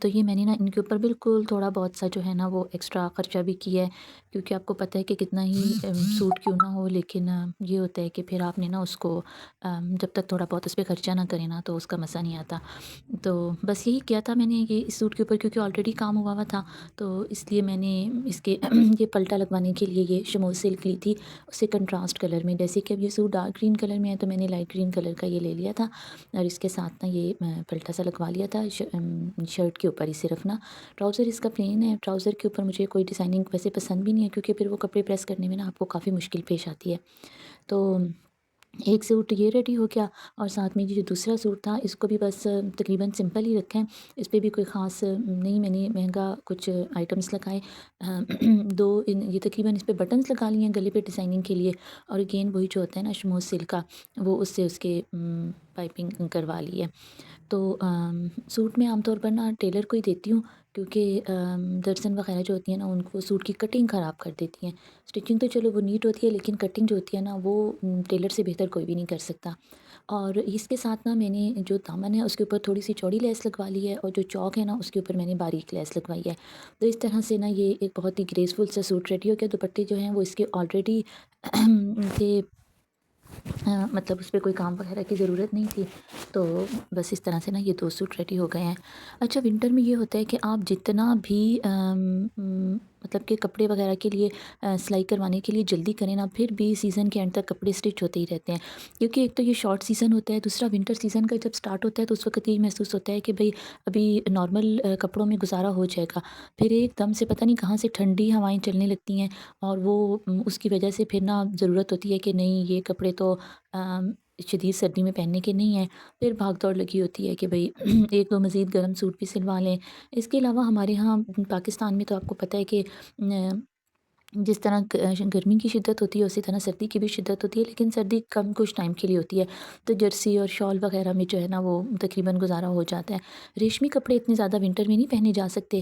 تو یہ میں نے نا ان کے اوپر بالکل تھوڑا بہت سا جو ہے نا وہ ایکسٹرا خرچہ بھی کیا ہے، کیونکہ آپ کو پتہ ہے کہ کتنا ہی سوٹ کیوں نہ ہو، لیکن یہ ہوتا ہے کہ پھر آپ نے نا اس کو جب تک تھوڑا بہت اس پہ خرچہ نہ کریں نا تو اس کا مزہ نہیں آتا۔ تو بس یہی کیا تھا میں نے یہ اس سوٹ کے اوپر، کیونکہ آلریڈی کام ہوا تھا، تو اس لیے میں نے اس کے یہ پلٹا لگوانے کے لیے یہ شموز سلک لی تھی، اسے کنٹراسٹ کلر میں۔ جیسے کہ اب یہ سوٹ ڈارک گرین کلر میں ہے تو میں نے لائٹ گرین کلر کا یہ لے لیا تھا، اور اس کے ساتھ نا یہ پلٹا سا لگوا لیا تھا شرٹ کے اوپر ہی صرف نا۔ ٹراؤزر اس کا پلین ہے، ٹراؤزر کے اوپر مجھے کوئی ڈیزائننگ ویسے پسند بھی نہیں ہے، کیونکہ پھر وہ کپڑے پریس کرنے میں نا آپ کو کافی مشکل پیش آتی ہے۔ تو ایک سوٹ یہ ریڈی ہو گیا، اور ساتھ میں یہ جو دوسرا سوٹ تھا اس کو بھی بس تقریباً سمپل ہی رکھا ہے، اس پہ بھی کوئی خاص نہیں میں نے مہنگا کچھ آئٹمس لگائے۔ یہ تقریباً اس پہ بٹنس لگا لیے ہیں گلے پہ ڈیزائننگ کے لیے، اور اگین وہی جو ہوتا ہے نا شموز سلک کا، وہ اس سے اس کے پائپنگ کروا لی ہے۔ تو سوٹ میں عام طور پر نا ٹیلر کو ہی دیتی ہوں، کیونکہ درزن وغیرہ جو ہوتی ہیں نا ان کو سوٹ کی کٹنگ خراب کر دیتی ہیں۔ اسٹچنگ تو چلو وہ نیٹ ہوتی ہے، لیکن کٹنگ جو ہوتی ہے نا وہ ٹیلر سے بہتر کوئی بھی نہیں کر سکتا۔ اور اس کے ساتھ نا میں نے جو دامن ہے اس کے اوپر تھوڑی سی چوڑی لیس لگوا لی ہے، اور جو چوک ہے نا اس کے اوپر میں نے باریک لیس لگوائی ہے۔ تو اس طرح سے نا یہ ایک بہت ہی گریسفل سا سوٹ ریڈی ہو گیا۔ دوپٹے جو ہیں وہ اس کے آلریڈی تھے، مطلب اس پہ کوئی کام وغیرہ کی ضرورت نہیں تھی، تو بس اس طرح سے نا یہ دو سوٹ ریڈی ہو گئے ہیں۔ اچھا، ونٹر میں یہ ہوتا ہے کہ آپ جتنا بھی مطلب کہ کپڑے وغیرہ کے لیے سلائی کروانے کے لیے جلدی کریں نا، پھر بھی سیزن کے اینڈ تک کپڑے اسٹچ ہوتے ہی رہتے ہیں، کیونکہ ایک تو یہ شارٹ سیزن ہوتا ہے، دوسرا ونٹر سیزن کا جب سٹارٹ ہوتا ہے تو اس وقت یہ محسوس ہوتا ہے کہ بھئی ابھی نارمل کپڑوں میں گزارا ہو جائے گا، پھر ایک دم سے پتہ نہیں کہاں سے ٹھنڈی ہوائیں چلنے لگتی ہیں، اور وہ اس کی وجہ سے پھر نا ضرورت ہوتی ہے کہ نہیں یہ کپڑے تو شدید سردی میں پہننے کے نہیں ہیں، پھر بھاگ دوڑ لگی ہوتی ہے کہ بھئی ایک دو مزید گرم سوٹ بھی سلوا لیں۔ اس کے علاوہ ہمارے ہاں پاکستان میں تو آپ کو پتہ ہے کہ جس طرح گرمی کی شدت ہوتی ہے اسی طرح سردی کی بھی شدت ہوتی ہے، لیکن سردی کم کچھ ٹائم کے لیے ہوتی ہے، تو جرسی اور شال وغیرہ میں جو ہے نا وہ تقریباً گزارا ہو جاتا ہے۔ ریشمی کپڑے اتنے زیادہ ونٹر میں نہیں پہنے جا سکتے،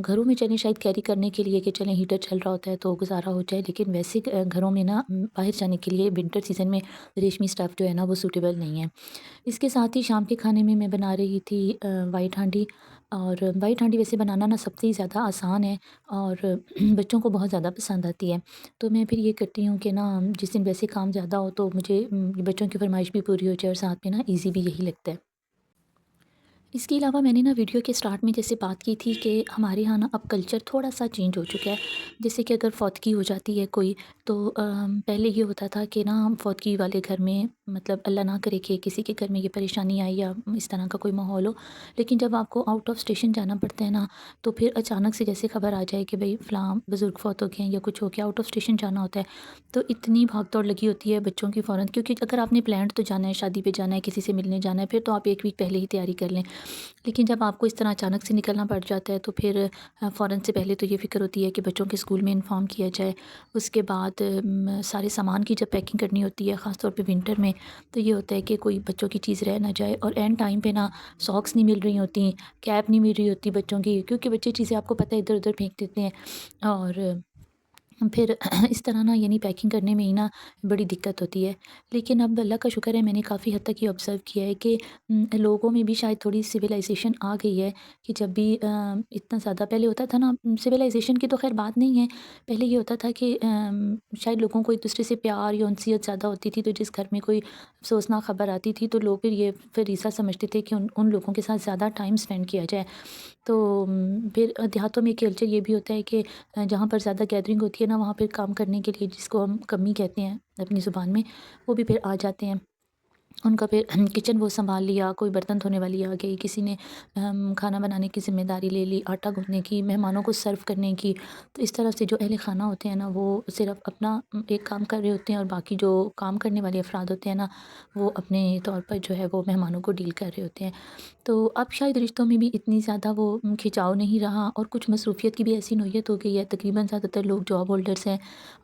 گھروں میں چلیں شاید کیری کرنے کے لیے کہ چلیں ہیٹر چل رہا ہوتا ہے تو گزارا ہو جائے، لیکن ویسے گھروں میں نا باہر جانے کے لیے ونٹر سیزن میں ریشمی اسٹف جو ہے نا وہ سوٹیبل نہیں ہے۔ اس کے ساتھ ہی شام کے کھانے میں میں بنا رہی تھی وائٹ ہانڈی، اور وائٹ ہانڈی ویسے بنانا نا سب سے ہی زیادہ آسان ہے، اور بچوں کو بہت زیادہ پسند آتی ہے، تو میں پھر یہ کرتی ہوں کہ نا جس دن ویسے کام زیادہ ہو تو مجھے بچوں کی فرمائش بھی پوری ہو جائے، اور ساتھ میں نا ایزی بھی یہی لگتا ہے۔ اس کے علاوہ میں نے نا ویڈیو کے سٹارٹ میں جیسے بات کی تھی کہ ہمارے یہاں نا اب کلچر تھوڑا سا چینج ہو چکا ہے، جیسے کہ اگر فوتگی ہو جاتی ہے کوئی، تو پہلے یہ ہوتا تھا کہ نا ہم فوتگی والے گھر میں، مطلب اللہ نہ کرے کہ کسی کے گھر میں یہ پریشانی آئی یا اس طرح کا کوئی ماحول ہو، لیکن جب آپ کو آؤٹ آف اسٹیشن جانا پڑتا ہے نا، تو پھر اچانک سے جیسے خبر آ جائے کہ بھئی فلاں بزرگ فوت ہو گئے ہیں یا کچھ ہو گیا، آؤٹ آف اسٹیشن جانا ہوتا ہے، تو اتنی بھاگ دوڑ لگی ہوتی ہے بچوں کی فوراً، کیونکہ اگر آپ نے پلانٹ تو جانا ہے، شادی پہ جانا ہے، کسی سے ملنے جانا ہے، پھر تو آپ ایک ویک پہلے ہی تیاری کر لیں، لیکن جب آپ کو اس طرح اچانک سے نکلنا پڑ جاتا ہے تو پھر فوراً سے پہلے تو یہ فکر ہوتی ہے کہ بچوں کے اسکول میں انفارم کیا جائے، اس کے بعد سارے سامان کی جب پیکنگ کرنی ہوتی ہے خاص طور پہ ونٹر میں، تو یہ ہوتا ہے کہ کوئی بچوں کی چیز رہ نہ جائے، اور اینڈ ٹائم پہ نا ساکس نہیں مل رہی ہوتی، کیپ نہیں مل رہی ہوتی بچوں کی، کیونکہ بچے چیزیں آپ کو پتہ ہے ادھر ادھر پھینک دیتے ہیں، اور پھر اس طرح نا یعنی پیکنگ کرنے میں ہی نا بڑی دقت ہوتی ہے۔ لیکن اب اللہ کا شکر ہے میں نے کافی حد تک یہ آبزرو کیا ہے کہ لوگوں میں بھی شاید تھوڑی سویلائزیشن آ گئی ہے، کہ جب بھی اتنا زیادہ پہلے ہوتا تھا نا، سویلائزیشن کی تو خیر بات نہیں ہے، پہلے یہ ہوتا تھا کہ شاید لوگوں کو ایک دوسرے سے پیار یا انسیت زیادہ ہوتی تھی، تو جس گھر میں کوئی افسوسناک خبر آتی تھی تو لوگ پھر یہ فریضہ سمجھتے تھے کہ ان لوگوں کے ساتھ زیادہ ٹائم اسپینڈ کیا جائے۔ تو پھر دیہاتوں میں کلچر یہ بھی ہوتا ہے کہ جہاں پر زیادہ گیدرنگ ہوتی ہے نا، وہاں پھر کام کرنے کے لیے جس کو ہم کمی کہتے ہیں اپنی زبان میں، وہ بھی پھر آ جاتے ہیں، ان کا پھر کچن وہ سنبھال لیا، کوئی برتن دھونے والی آ گئی، کسی نے کھانا بنانے کی ذمہ داری لے لی، آٹا گوندھنے کی، مہمانوں کو سرو کرنے کی، تو اس طرح سے جو اہل خانہ ہوتے ہیں نا وہ صرف اپنا ایک کام کر رہے ہوتے ہیں، اور باقی جو کام کرنے والے افراد ہوتے ہیں نا وہ اپنے طور پر جو ہے وہ مہمانوں کو ڈیل کر رہے ہوتے ہیں۔ تو اب شاید رشتوں میں بھی اتنی زیادہ وہ کھنچاؤ نہیں رہا، اور کچھ مصروفیت کی بھی ایسی نوعیت ہو گئی ہے، تقریباً زیادہ تر لوگ جاب ہولڈرس ہیں،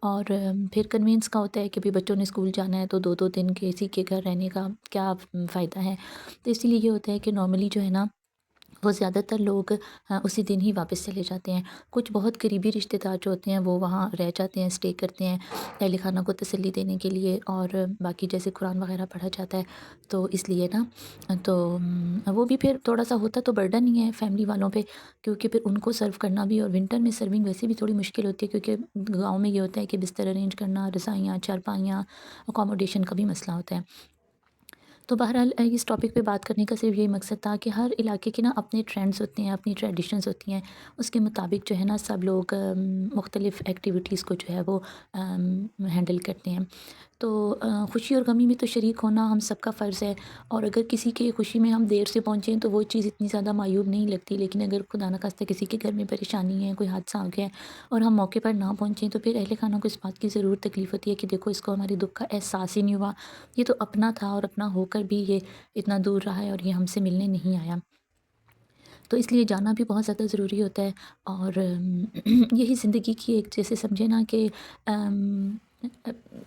اور پھر کنوینس کا ہوتا ہے کہ بھی بچوں نے اسکول جانا ہے تو دو دو دن کسی کے گھر رہنے کا کیا فائدہ ہے، تو اسی لیے یہ ہوتا ہے کہ نارملی جو ہے نا وہ زیادہ تر لوگ اسی دن ہی واپس چلے جاتے ہیں۔ کچھ بہت قریبی رشتہ دار جو ہوتے ہیں وہ وہاں رہ جاتے ہیں، اسٹے کرتے ہیں اہل خانہ کو تسلی دینے کے لیے، اور باقی جیسے قرآن وغیرہ پڑھا جاتا ہے تو اس لیے نا تو وہ بھی پھر تھوڑا-سا ہوتا تو برڈن ہی ہے فیملی والوں پہ، کیونکہ پھر ان کو سرو کرنا بھی، اور ونٹر میں سرونگ ویسے بھی تھوڑی مشکل ہوتی ہے، کیونکہ گاؤں میں یہ ہوتا ہے کہ بستر ارینج کرنا، رضائیاں، چارپائیاں، اکوموڈیشن کا بھی مسئلہ ہوتا ہے۔ تو بہرحال اس ٹاپک پہ بات کرنے کا صرف یہی مقصد تھا کہ ہر علاقے کے نا اپنے ٹرینڈز ہوتے ہیں، اپنی ٹریڈیشنز ہوتی ہیں، اس کے مطابق جو ہے نا سب لوگ مختلف ایکٹیویٹیز کو جو ہے وہ ہینڈل کرتے ہیں۔ تو خوشی اور غمی میں تو شریک ہونا ہم سب کا فرض ہے، اور اگر کسی کی خوشی میں ہم دیر سے پہنچیں تو وہ چیز اتنی زیادہ معیوب نہیں لگتی، لیکن اگر خدا نخواستہ کسی کے گھر میں پریشانی ہے، کوئی حادثہ ہو گیا ہے اور ہم موقع پر نہ پہنچیں، تو پھر اہل خانہ کو اس بات کی ضرور تکلیف ہوتی ہے کہ دیکھو اس کو ہمارے دکھ کا احساس ہی نہیں ہوا، یہ تو اپنا تھا اور اپنا ہو کر بھی یہ اتنا دور رہا ہے اور یہ ہم سے ملنے نہیں آیا۔ تو اس لیے جانا بھی بہت زیادہ ضروری ہوتا ہے، اور یہی زندگی کی ایک جیسے سمجھے نا کہ ام،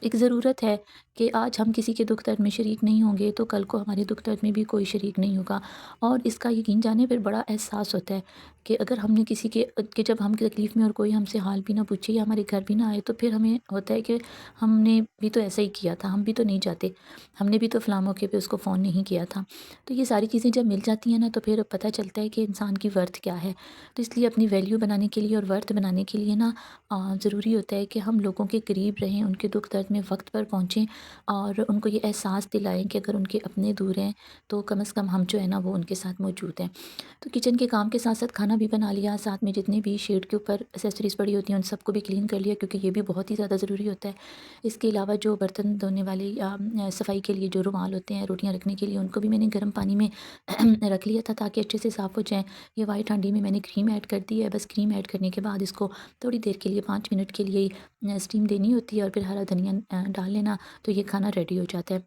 ایک ضرورت ہے کہ آج ہم کسی کے دکھ درد میں شریک نہیں ہوں گے تو کل کو ہمارے دکھ درد میں بھی کوئی شریک نہیں ہوگا، اور اس کا یقین جانے پر بڑا احساس ہوتا ہے کہ اگر ہم نے کسی کے جب ہم تکلیف میں اور کوئی ہم سے حال بھی نہ پوچھے یا ہمارے گھر بھی نہ آئے، تو پھر ہمیں ہوتا ہے کہ ہم نے بھی تو ایسا ہی کیا تھا، ہم بھی تو نہیں چاہتے، ہم نے بھی تو فلاں موقع پہ اس کو فون نہیں کیا تھا۔ تو یہ ساری چیزیں جب مل جاتی ہیں نا تو پھر پتہ چلتا ہے کہ انسان کی ورتھ کیا ہے۔ تو اس لیے اپنی ویلیو بنانے کے لیے اور ورتھ بنانے کے لیے نا ضروری ہوتا ہے کہ ہم لوگوں کے قریب رہیں، ان کے دکھ درد میں وقت پر پہنچیں، اور ان کو یہ احساس دلائیں کہ اگر ان کے اپنے دور ہیں تو کم از کم ہم جو ہے نا وہ ان کے ساتھ موجود ہیں۔ تو کچن کے کام کے ساتھ ساتھ کھانا بھی بنا لیا، ساتھ میں جتنے بھی شیڈ کے اوپر ایسیسریز پڑی ہوتی ہیں ان سب کو بھی کلین کر لیا، کیونکہ یہ بھی بہت ہی زیادہ ضروری ہوتا ہے۔ اس کے علاوہ جو برتن دھونے والے یا صفائی کے لیے جو رومال ہوتے ہیں روٹیاں رکھنے کے لیے، ان کو بھی میں نے گرم پانی میں رکھ لیا تھا تاکہ اچھے سے صاف ہو جائیں۔ یہ وائٹ ہانڈی میں نے کریم ایڈ کر دی ہے، بس کریم ایڈ کرنے کے بعد اس کو تھوڑی دیر کے لیے 5 منٹ کے لیے اسٹیم دینی ہوتی ہے، اور پھر ہرا دھنیا ڈال لینا تو یہ کھانا ریڈی ہو جاتا ہے۔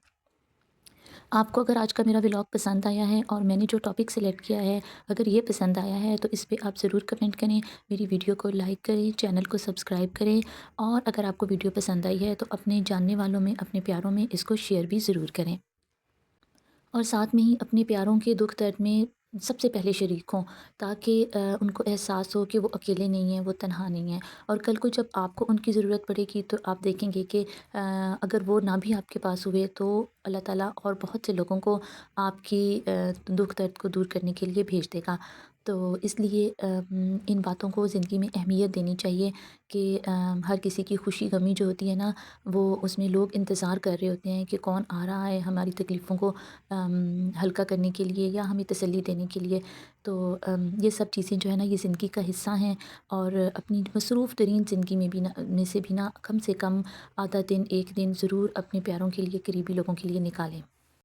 آپ کو اگر آج کا میرا ولاگ پسند آیا ہے اور میں نے جو ٹاپک سلیکٹ کیا ہے اگر یہ پسند آیا ہے تو اس پہ آپ ضرور کمنٹ کریں، میری ویڈیو کو لائک کریں، چینل کو سبسکرائب کریں، اور اگر آپ کو ویڈیو پسند آئی ہے تو اپنے جاننے والوں میں، اپنے پیاروں میں اس کو شیئر بھی ضرور کریں، اور ساتھ میں ہی اپنے پیاروں کے دکھ درد میں سب سے پہلے شریک ہوں، تاکہ ان کو احساس ہو کہ وہ اکیلے نہیں ہیں، وہ تنہا نہیں ہیں، اور کل کو جب آپ کو ان کی ضرورت پڑے گی تو آپ دیکھیں گے کہ اگر وہ نہ بھی آپ کے پاس ہوئے تو اللہ تعالیٰ اور بہت سے لوگوں کو آپ کی دکھ درد کو دور کرنے کے لیے بھیج دے گا۔ تو اس لیے ان باتوں کو زندگی میں اہمیت دینی چاہیے کہ ہر کسی کی خوشی غمی جو ہوتی ہے نا وہ اس میں لوگ انتظار کر رہے ہوتے ہیں کہ کون آ رہا ہے ہماری تکلیفوں کو ہلکا کرنے کے لیے یا ہمیں تسلی دینے کے لیے۔ تو یہ سب چیزیں جو ہے نا یہ زندگی کا حصہ ہیں، اور اپنی مصروف ترین زندگی میں بھی میں سے بھی نا کم سے کم آدھا دن، ایک دن ضرور اپنے پیاروں کے لیے، قریبی لوگوں کے لیے نکالیں۔